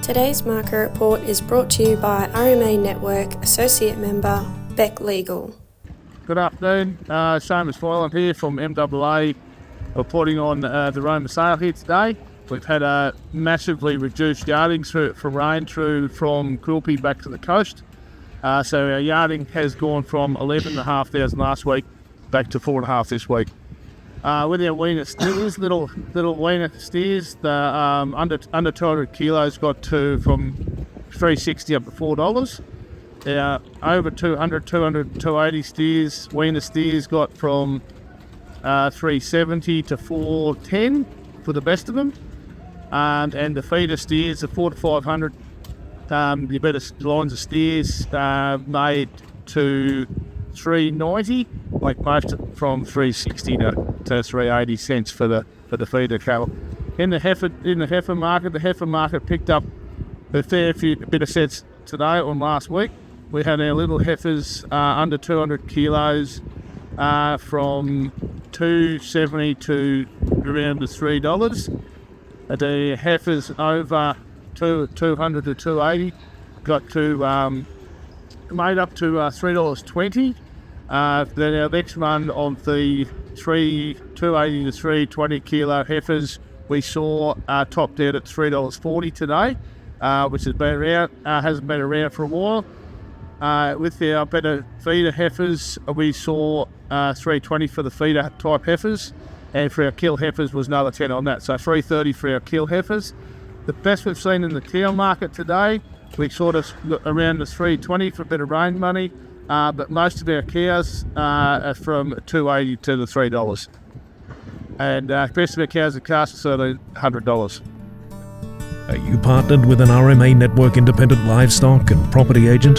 Today's market report is brought to you by RMA Network Associate member Beck Legal. Good afternoon, Seamus Filan here from MAA, reporting on the Roma sale here today. We've had a massively reduced yarding for rain through from Quilpie back to the coast. So our yarding has gone from 11,500 last week back to 4,500 this week. With our weaner steers, little weaner steers, the under 200 kilos got to from $3.60 up to $4. Over 280 steers, weaner steers got from $3.70 to $4.10 for the best of them, and the feeder steers, the 4 to 500, the better lines of steers made to $3.90, like most from $3.60 to $3.80 for the feeder cattle. In the heifer market picked up a bit of sets today on last week. We had our little heifers under 200 kilos from $2.70 to around the $3. The heifers over 200 to 280 got to made up to $3.20. Then our next one on the 280 to 320 kilo heifers we saw topped out at $3.40 today, which has been around, hasn't been around for a while. With our better feeder heifers, we saw $3.20 for the feeder type heifers, and for our kill heifers was another 10 on that, so $3.30 for our kill heifers. The best we've seen in the cow market today, we sort of around the $3.20 for a bit of rain money, but most of our cows are from $2.80 to the $3. And best of our cows are cast at $1,300. Are you partnered with an RMA Network independent livestock and property agent?